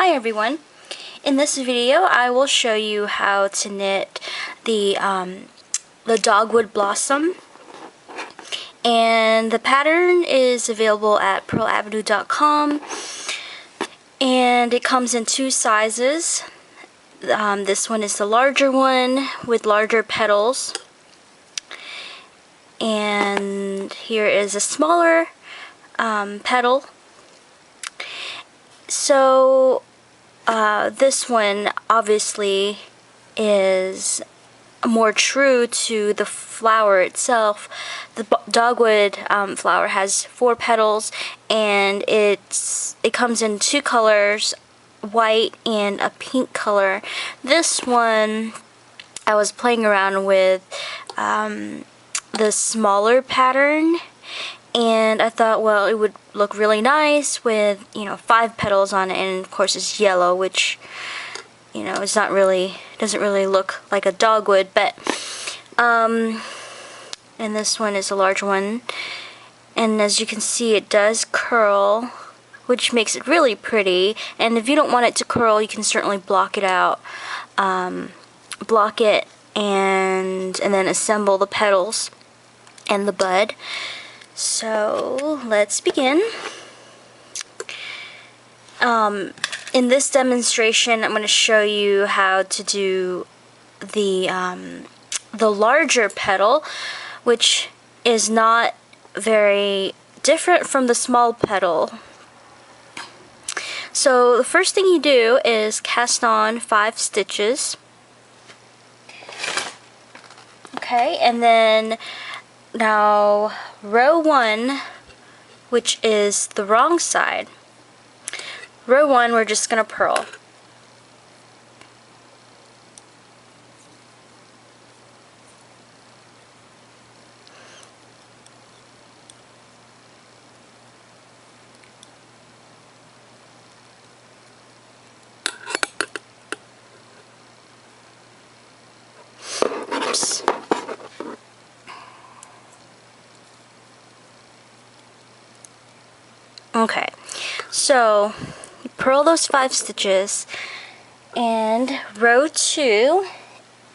Hi everyone. In this video I will show you how to knit the Dogwood blossom, and the pattern is available at purlavenue.com, and it comes in two sizes. This one is the larger one with larger petals, and here is a smaller petal. So this one obviously is more true to the flower itself. The dogwood flower has 4 petals, and it comes in 2 colors, white and a pink color. This one I was playing around with the smaller pattern, and I thought, well, it would look really nice with, 5 petals on it, and of course it's yellow, which, it's not really, doesn't really look like a dogwood, but, and this one is a large one, and as you can see, it does curl, which makes it really pretty. And if you don't want it to curl, you can certainly block it out, block it, and then assemble the petals and the bud. So let's begin. In this demonstration, I'm going to show you how to do the larger petal, which is not very different from the small petal. So the first thing you do is cast on 5 stitches. Okay, and then now row 1, which is the wrong side. Row 1, we're just going to purl. Oops. Okay, so you purl those 5 stitches, and row 2,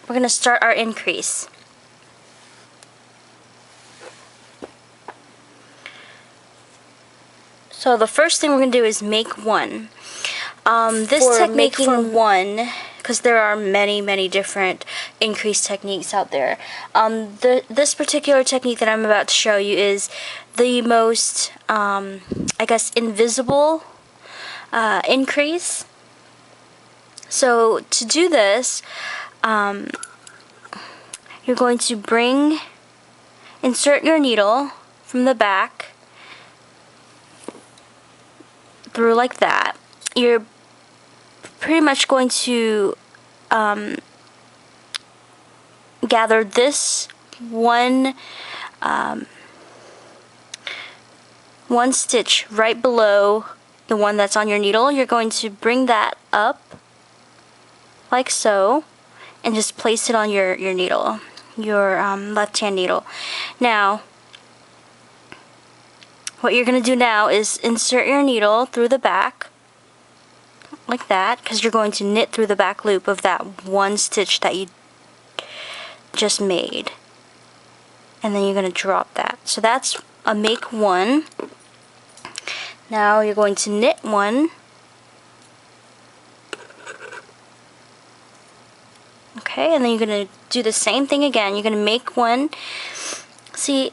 we're going to start our increase. So the first thing we're going to do is make 1. This technique for one, because there are many different increase techniques out there. This particular technique that I'm about to show you is the most, I guess, invisible increase. So to do this, you're going to insert your needle from the back through like that. You're pretty much going to gather this one stitch right below the one that's on your needle. You're going to bring that up like so, and just place it on your needle, your left-hand needle. Now, what you're going to do now is insert your needle through the back like that, because you're going to knit through the back loop of that one stitch that you just made, and then you're going to drop that. So that's a make 1. Now you're going to knit 1. Okay, and then you're going to do the same thing again. You're going to make 1. See,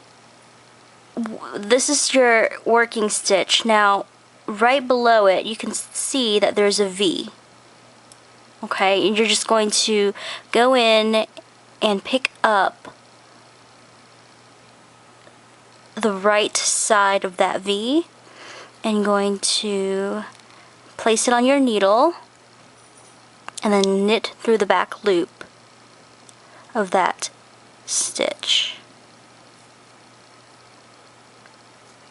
this is your working stitch. Now right below it, you can see that there's a V. Okay, and you're just going to go in and pick up the right side of that V, and going to place it on your needle, and then knit through the back loop of that stitch.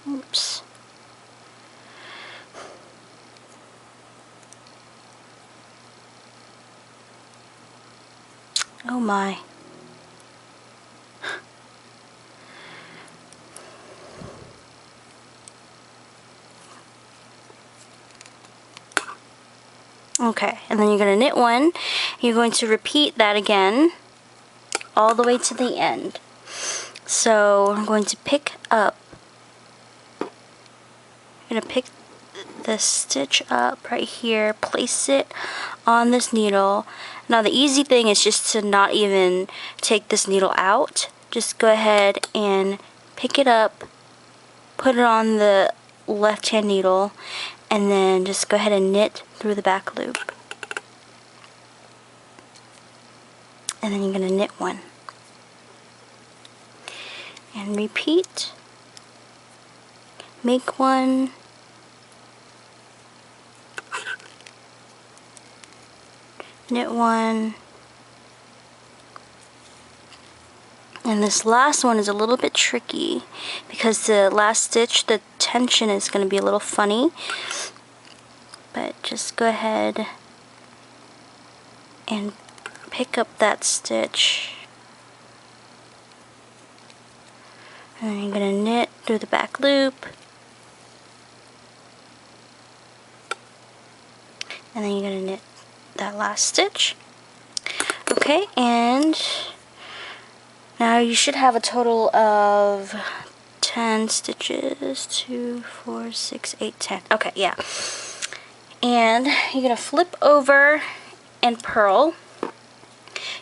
Oops. Oh my. Okay, and then you're going to knit one. You're going to repeat that again all the way to the end. So I'm going to pick up, I'm going to pick the stitch up right here, place it on this needle. Now the easy thing is just to not even take this needle out. Just go ahead and pick it up, put it on the left hand needle, and then just go ahead and knit through the back loop. And then you're going to knit one. And repeat. Make one. Knit one. And this last one is a little bit tricky because the last stitch, the tension is going to be a little funny. But just go ahead and pick up that stitch. And then you're going to knit through the back loop. And then you're going to knit that last stitch. Okay, and now you should have a total of 10 stitches. 2, 4, 6, 8, 10. Okay, yeah. And you're going to flip over and purl.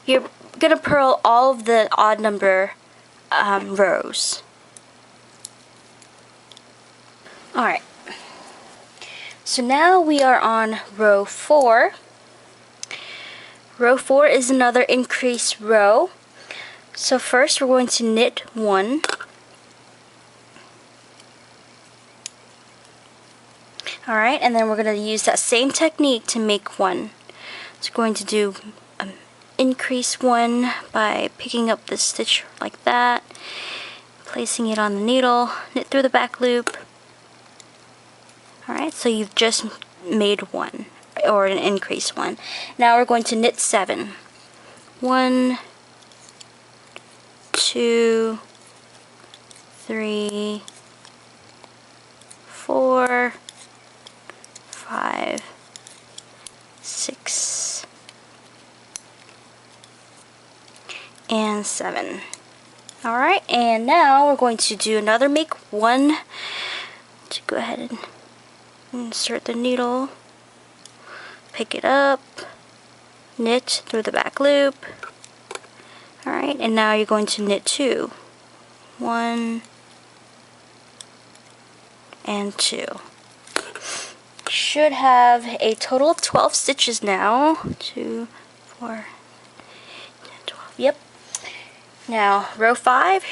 You're going to purl all of the odd number rows. Alright, so now we are on row 4. Row 4 is another increase row. So first we're going to knit one. Alright, and then we're going to use that same technique to make one. So we're going to do increase one by picking up the stitch like that, placing it on the needle, knit through the back loop. Alright, so you've just made one, or an increase one. Now we're going to knit 7. 1, 2, 3, 4, 5, 6, and 7. Alright, and now we're going to do another make one. To go ahead and insert the needle, pick it up, knit through the back loop. Alright, and now you're going to knit 2. 1 and 2. Should have a total of 12 stitches now. 2, 4, 12. Yep. Now, row 5,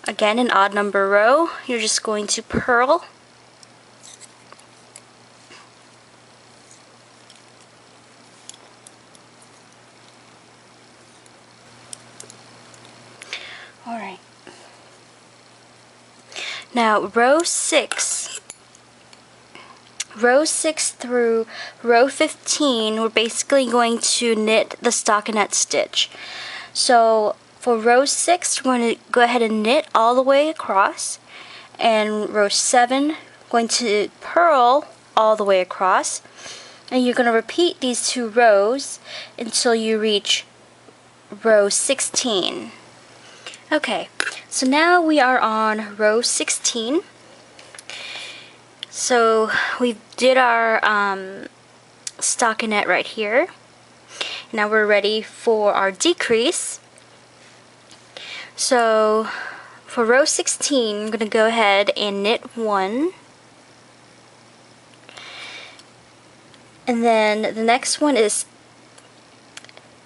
again an odd number row. You're just going to purl. Alright. Now, row 6 through row 15, we're basically going to knit the stockinette stitch. So, for row 6, we're going to go ahead and knit all the way across. And row 7, going to purl all the way across. And you're going to repeat these 2 rows until you reach row 16. Okay, so now we are on row 16. So we did our stockinette right here. Now we're ready for our decrease. So for row 16, I'm going to go ahead and knit 1. And then the next one is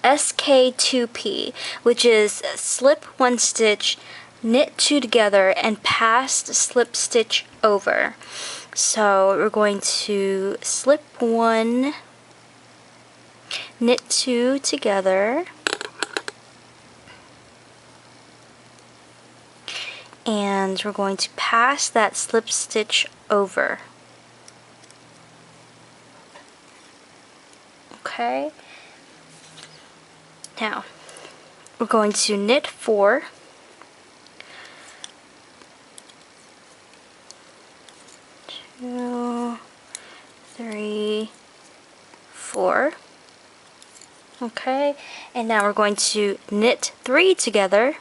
SK2P, which is slip 1 stitch, knit 2 together, and pass the slip stitch over. So we're going to slip 1, knit 2 together, and we're going to pass that slip stitch over. Okay. Now, we're going to knit 4, 2, 3, 4. Okay, and now we're going to knit 3 together.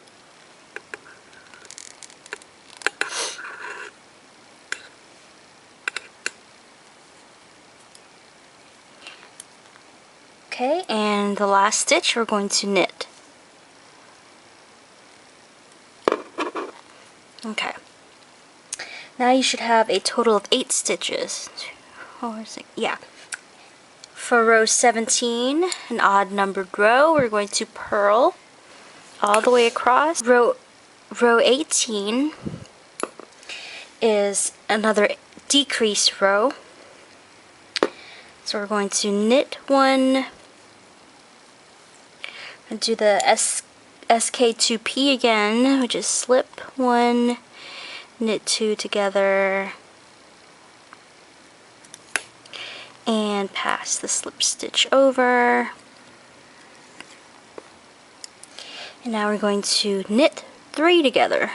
Okay, and the last stitch we're going to knit. Okay. Now you should have a total of 8 stitches. 4, 6, yeah. For row 17, an odd numbered row, we're going to purl all the way across. Row 18 is another decrease row. So we're going to knit 1 and do the SK2P again, which is slip 1, knit 2 together, and pass the slip stitch over. And now we're going to knit 3 together.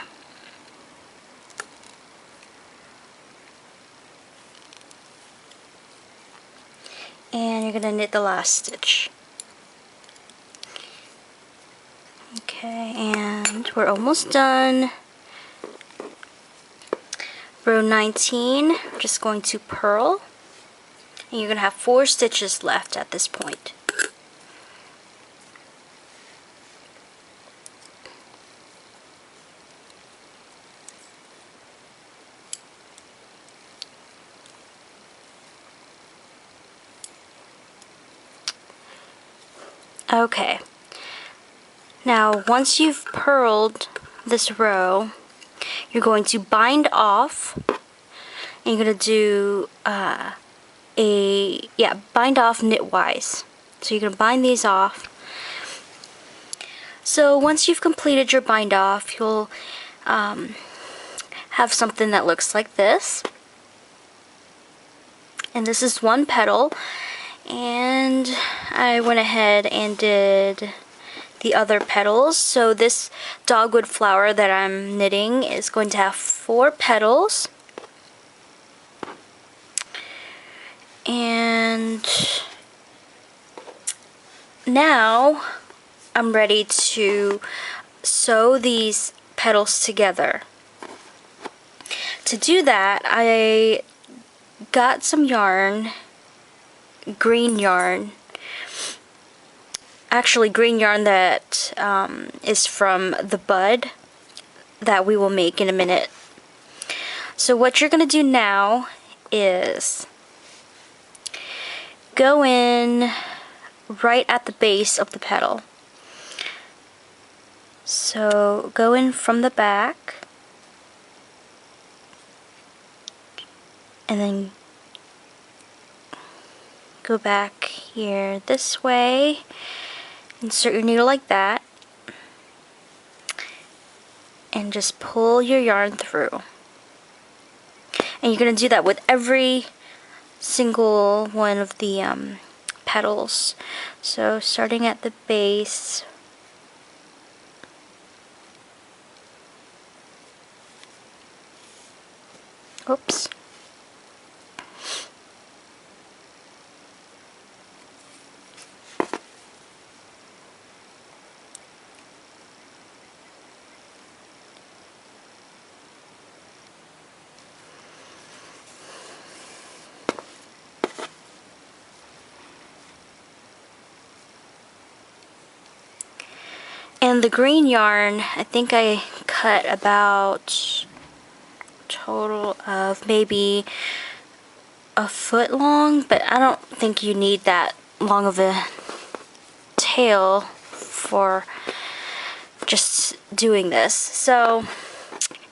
And you're going to knit the last stitch. Okay, and we're almost done. Row 19, we're just going to purl. And you're going to have 4 stitches left at this point. Okay. Now, once you've purled this row, you're going to bind off, and you're going to do bind off knitwise. So you're going to bind these off. So once you've completed your bind off, you'll have something that looks like this. And this is one petal, and I went ahead and did the other petals. So this dogwood flower that I'm knitting is going to have 4 petals. And now I'm ready to sew these petals together. To do that, I got some yarn, green yarn. Actually, green yarn that is from the bud that we will make in a minute. So what you're going to do now is go in right at the base of the petal. So go in from the back, and then go back here this way. Insert your needle like that, and just pull your yarn through. And you're going to do that with every single one of the petals. So starting at the base, oops. And the green yarn, I think I cut about a total of maybe a foot long, but I don't think you need that long of a tail for just doing this. So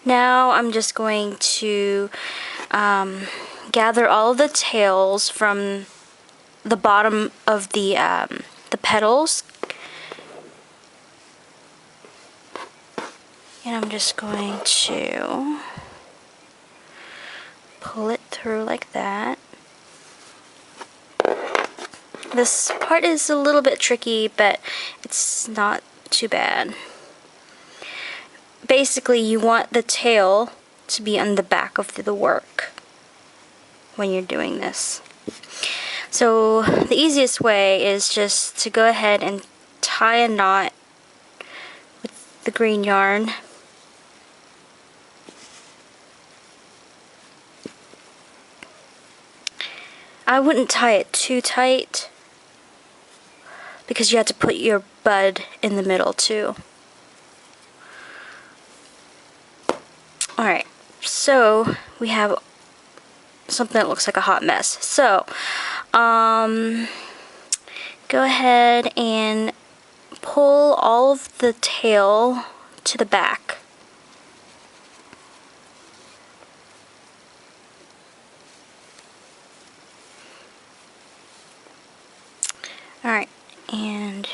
now I'm just going to gather all of the tails from the bottom of the petals. And I'm just going to pull it through like that. This part is a little bit tricky, but it's not too bad. Basically, you want the tail to be on the back of the work when you're doing this. So the easiest way is just to go ahead and tie a knot with the green yarn. I wouldn't tie it too tight because you have to put your bud in the middle too. Alright, so we have something that looks like a hot mess. So, go ahead and pull all of the tail to the back. Alright, and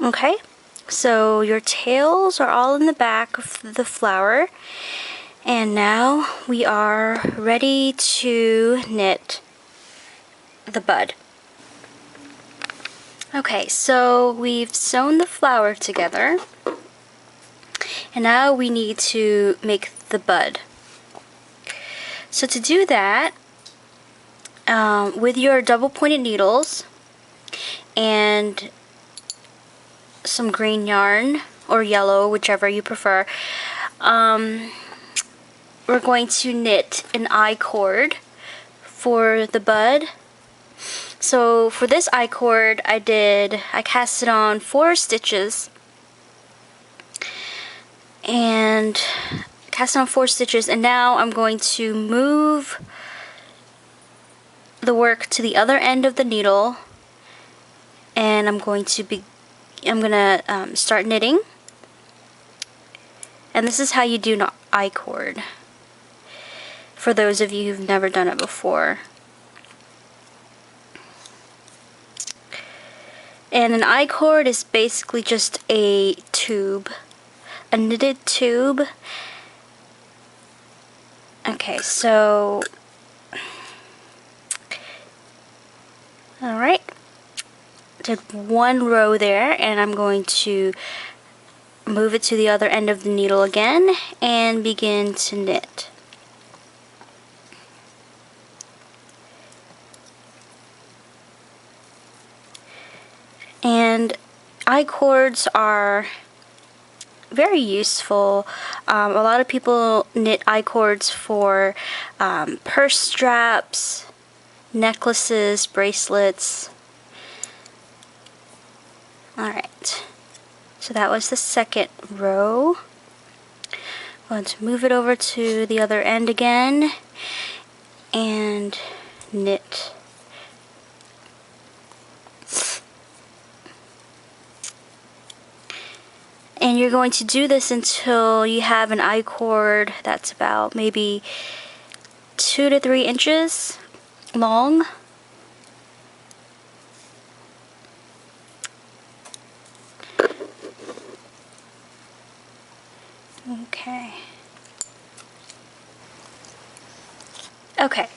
okay, so your tails are all in the back of the flower, and now we are ready to knit the bud. Okay, so we've sewn the flower together, and now we need to make the bud. So to do that, with your double pointed needles and some green yarn or yellow, whichever you prefer, we're going to knit an I-cord for the bud. So for this I-cord, I cast it on 4 stitches, and now I'm going to move the work to the other end of the needle, and I'm gonna start knitting. And this is how you do an I-cord, for those of you who've never done it before. And an I-cord is basically just a tube, a knitted tube. Okay, so alright, did 1 row there, and I'm going to move it to the other end of the needle again and begin to knit. And I-cords are very useful. A lot of people knit I-cords for purse straps, necklaces, bracelets. Alright, so that was the second row. I'm going to move it over to the other end again and knit. And you're going to do this until you have an I-cord that's about maybe 2 to 3 inches long. Okay,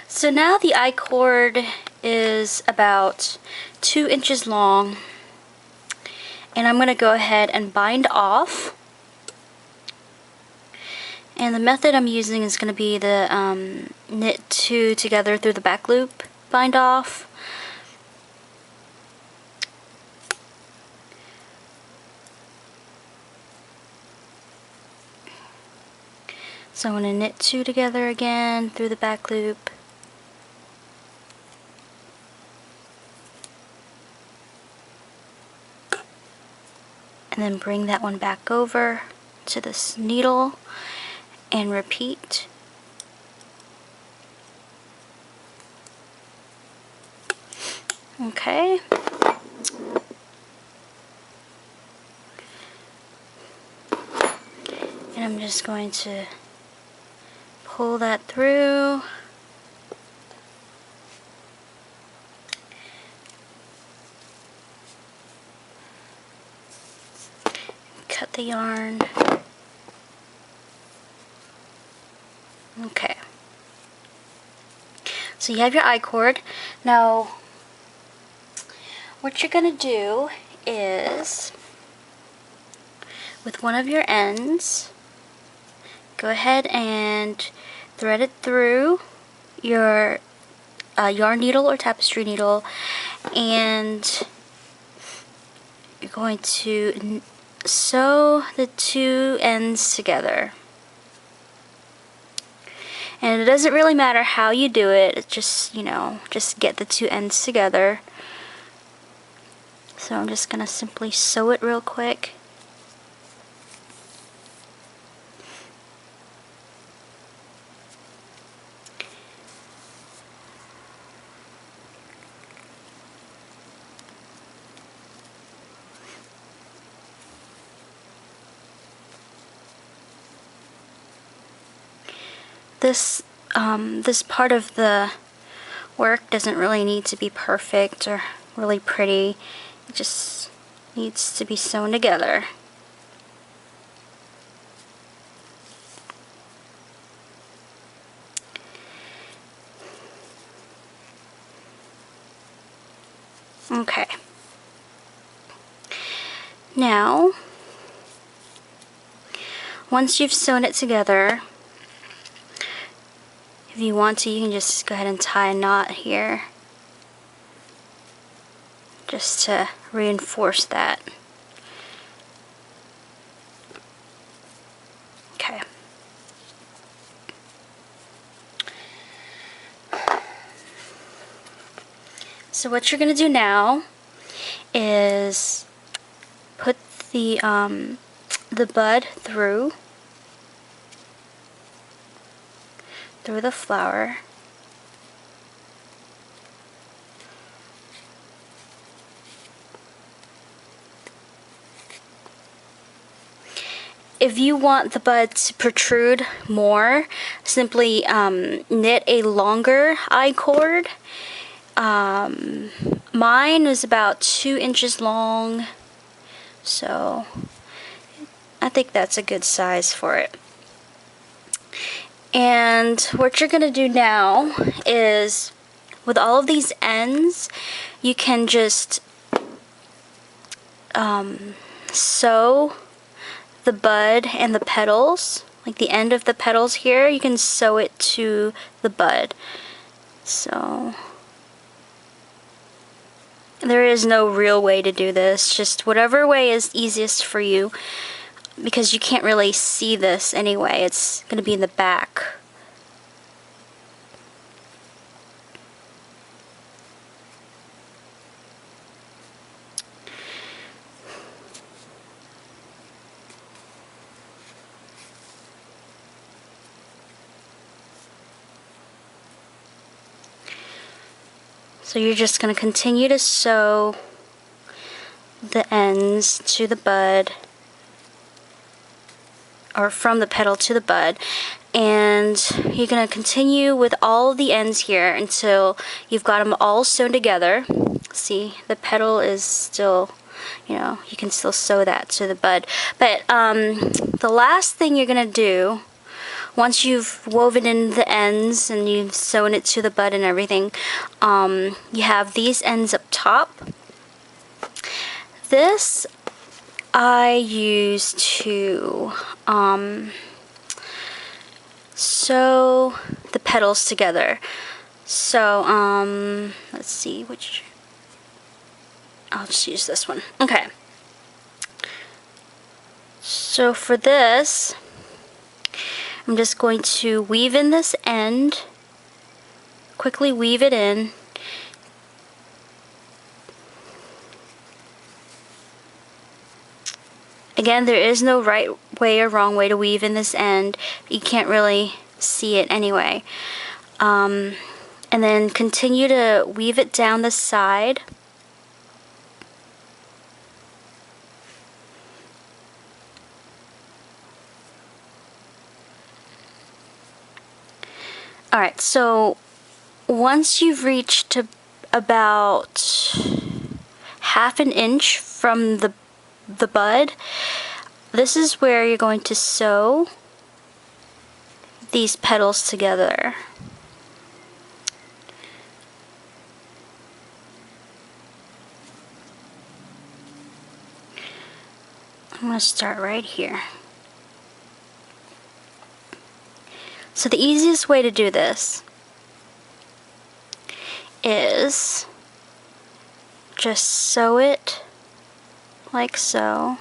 so now the I-cord is about 2 inches long, and I'm going to go ahead and bind off. And the method I'm using is going to be the knit 2 together through the back loop, bind off. So I'm going to knit 2 together again through the back loop. And then bring that one back over to this needle and repeat. Okay. And I'm just going to pull that through. Cut the yarn. Okay. So you have your I-cord. Now, what you're going to do is, with one of your ends, go ahead and thread it through your yarn needle or tapestry needle, and you're going to sew the two ends together. And it doesn't really matter how you do it, it's just, just get the two ends together. So I'm just going to simply sew it real quick. This part of the work doesn't really need to be perfect or really pretty. It just needs to be sewn together. Okay. Now, once you've sewn it together, if you want to, you can just go ahead and tie a knot here, just to reinforce that. Okay. So what you're going to do now is put the bud through the flower. If you want the bud to protrude more, simply knit a longer I-cord. Mine was about 2 inches long, so I think that's a good size for it. And what you're going to do now is, with all of these ends, you can just sew the bud and the petals, like the end of the petals here, you can sew it to the bud. So there is no real way to do this, just whatever way is easiest for you, because you can't really see this anyway, it's going to be in the back. So you're just going to continue to sew the ends to the bud, or from the petal to the bud, and you're going to continue with all of the ends here until you've got them all sewn together. See, the petal is still, you can still sew that to the bud. But the last thing you're going to do, once you've woven in the ends and you've sewn it to the bud and everything, you have these ends up top. This I use to sew the petals together. So let's see, I'll just use this one. Okay. So for this, I'm just going to weave in this end, quickly weave it in. Again, there is no right way or wrong way to weave in this end. You can't really see it anyway. And then continue to weave it down the side. Alright, so once you've reached about half an inch from the bud, this is where you're going to sew these petals together. I'm going to start right here. So the easiest way to do this is just sew it like so.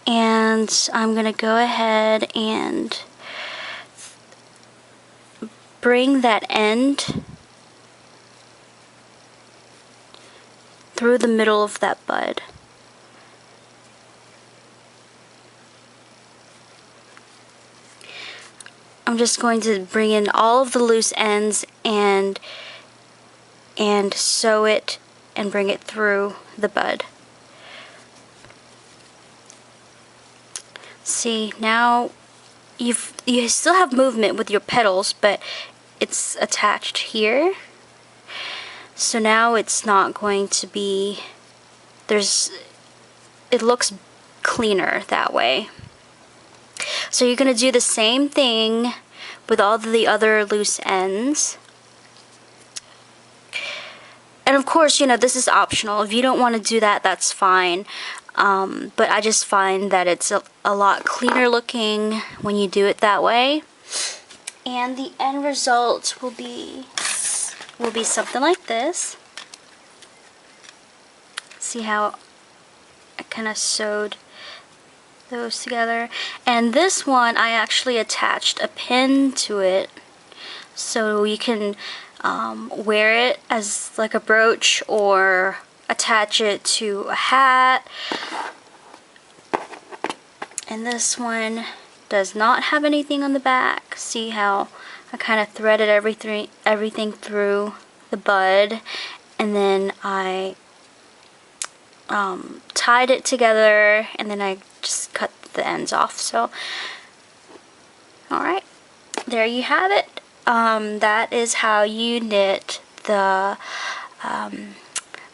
And I'm going to go ahead and bring that end through the middle of that bud. I'm just going to bring in all of the loose ends and sew it and bring it through the bud. See, now you still have movement with your petals, but it's attached here. So now it's not going to be, it looks cleaner that way. So you're going to do the same thing with all the other loose ends. And of course, you know, this is optional. If you don't want to do that, that's fine. But I just find that it's a lot cleaner looking when you do it that way. And the end result will be something like this. See how I kind of sewed those together. And this one, I actually attached a pin to it, so you can wear it as like a brooch or attach it to a hat. And this one does not have anything on the back. See how I kind of threaded everything through the bud, and then I tied it together, and then I just cut the ends off. So alright, there you have it. That is how you knit the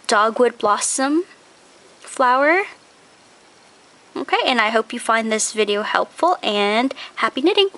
Dogwood blossom flower. Okay, and I hope you find this video helpful, and happy knitting!